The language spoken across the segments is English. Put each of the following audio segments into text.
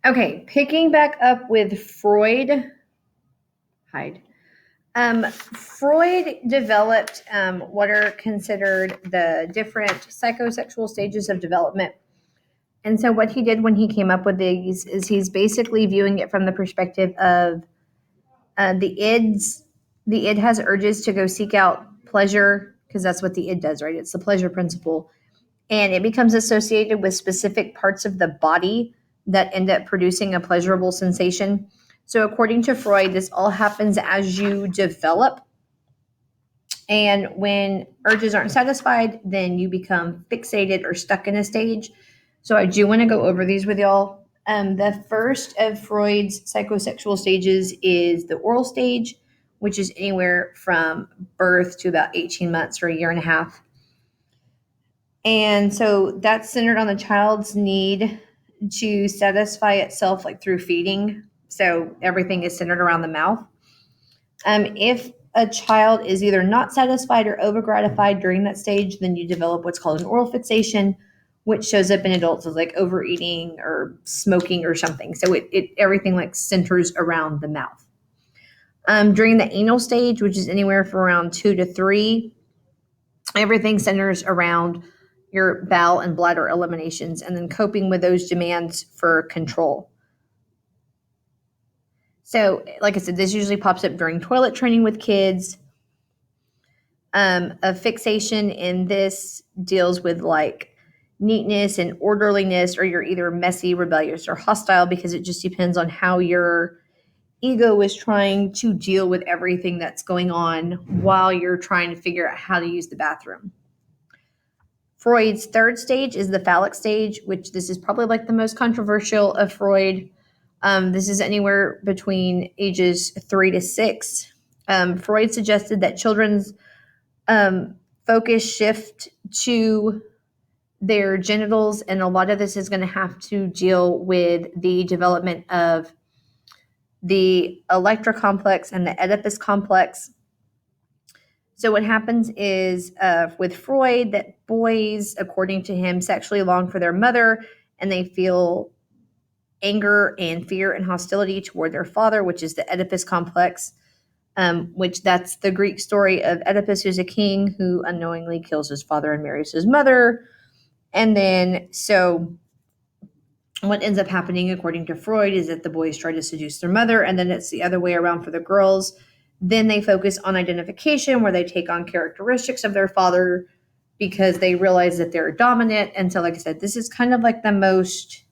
Okay, picking back up with Freud. Hide. Freud developed what are considered the different psychosexual stages of development. And so, what he did when he came up with these is he's basically viewing it from the perspective of the ids. The id has urges to go seek out pleasure because that's what the id does, right? It's the pleasure principle. And it becomes associated with specific parts of the body that end up producing a pleasurable sensation. So, according to Freud, this all happens as you develop. And when urges aren't satisfied, then you become fixated or stuck in a stage. So, I do want to go over these with y'all. The first of Freud's psychosexual stages is the oral stage, which is anywhere from birth to about 18 months or a year and a half. And so that's centered on the child's need to satisfy itself, like through feeding. So everything is centered around the mouth. If a child is either not satisfied or over gratified during that stage, then you develop what's called an oral fixation, which shows up in adults as like overeating or smoking or something. So it everything like centers around the mouth. During the anal stage, which is anywhere from around 2 to 3, everything centers around your bowel and bladder eliminations and then coping with those demands for control. So, like I said, this usually pops up during toilet training with kids. A fixation in this deals with like neatness and orderliness, or you're either messy, rebellious, or hostile because it just depends on how your ego is trying to deal with everything that's going on while you're trying to figure out how to use the bathroom. Freud's third stage is the phallic stage, which this is probably like the most controversial of Freud. This is anywhere between ages 3 to 6. Freud suggested that children's focus shift to their genitals, and a lot of this is going to have to deal with the development of the Electra complex and the Oedipus complex. So what happens is with Freud that boys, according to him, sexually long for their mother, and they feel anger and fear and hostility toward their father, which is the Oedipus complex, which that's the Greek story of Oedipus, who's a king who unknowingly kills his father and marries his mother. And then so what ends up happening, according to Freud, is that the boys try to seduce their mother, and then it's the other way around for the girls. Then they focus on identification, where they take on characteristics of their father because they realize that they're dominant. And so, like I said, this is kind of like the most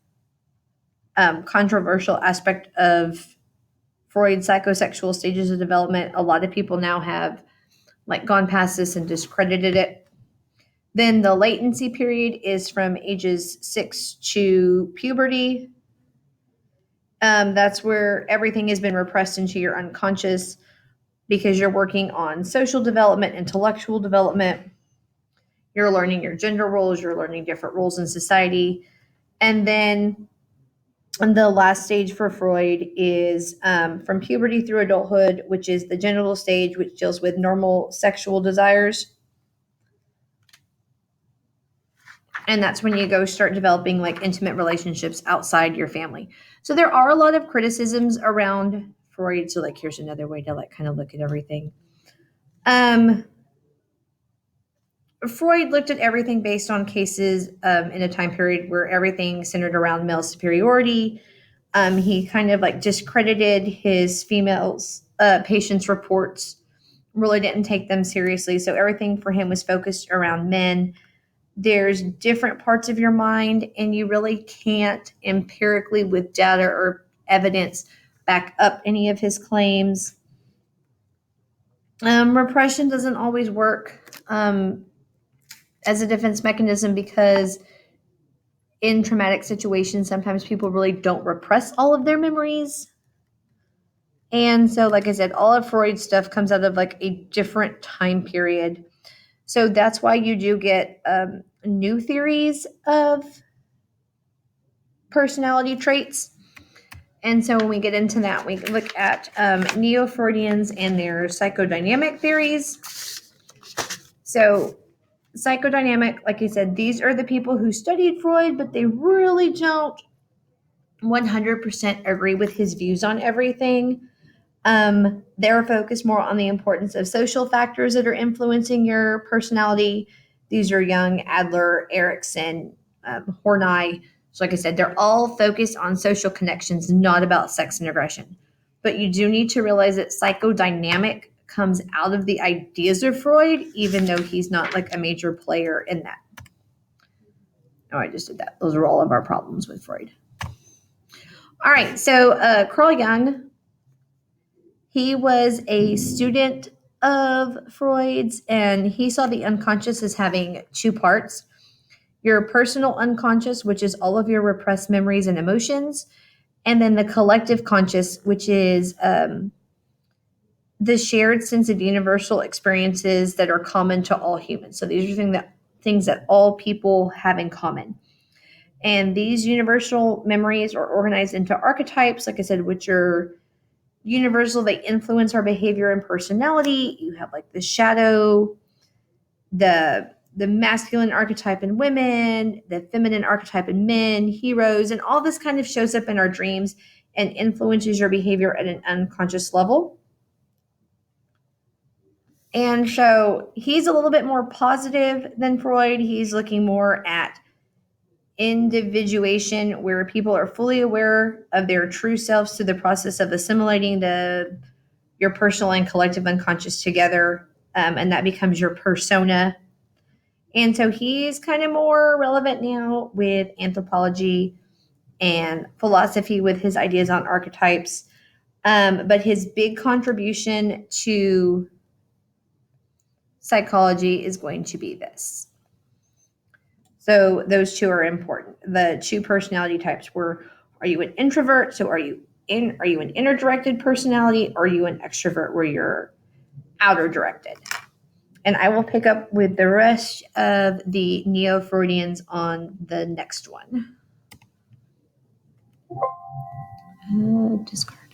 controversial aspect of Freud's psychosexual stages of development. A lot of people now have like gone past this and discredited it. Then the latency period is from ages 6 to puberty. That's where everything has been repressed into your unconscious because you're working on social development, intellectual development. You're learning your gender roles, you're learning different roles in society. And then the last stage for Freud is from puberty through adulthood, which is the genital stage, which deals with normal sexual desires. And that's when you go start developing like intimate relationships outside your family. So there are a lot of criticisms around Freud. So like here's another way to like kind of look at everything. Freud looked at everything based on cases in a time period where everything centered around male superiority. He kind of like discredited his females patients' reports, really didn't take them seriously. So everything for him was focused around men. There's different parts of your mind, and you really can't empirically with data or evidence back up any of his claims. Repression doesn't always work as a defense mechanism because in traumatic situations, sometimes people really don't repress all of their memories. And so, like I said, all of Freud's stuff comes out of like a different time period. So that's why you do get new theories of personality traits. And so when we get into that, we look at Neo-Freudians and their psychodynamic theories. So psychodynamic, like I said, these are the people who studied Freud, but they really don't 100% agree with his views on everything. They're focused more on the importance of social factors that are influencing your personality. These are Jung, Adler, Erickson, Horney. So, like I said, they're all focused on social connections, not about sex and aggression. But you do need to realize that psychodynamic comes out of the ideas of Freud, even though he's not like a major player in that. Oh, I just did that. Those are all of our problems with Freud. All right, so Carl Jung, he was a student of Freud's, and he saw the unconscious as having two parts: your personal unconscious, which is all of your repressed memories and emotions, and then the collective conscious, which is the shared sense of universal experiences that are common to all humans. So these are things that all people have in common. And these universal memories are organized into archetypes, like I said, which are universal. They influence our behavior and personality. You have like the shadow, the masculine archetype in women, the feminine archetype in men, heroes, and all this kind of shows up in our dreams and influences your behavior at an unconscious level. And so he's a little bit more positive than Freud. He's looking more at individuation, where people are fully aware of their true selves through the process of assimilating your personal and collective unconscious together, and that becomes your persona. And so he's kind of more relevant now with anthropology and philosophy with his ideas on archetypes. But his big contribution to psychology is going to be this. So those two are important. The two personality types were: are you an introvert? So are you an inner directed personality? Or are you an extrovert where you're outer directed? And I will pick up with the rest of the Neo-Freudians on the next one. Discard.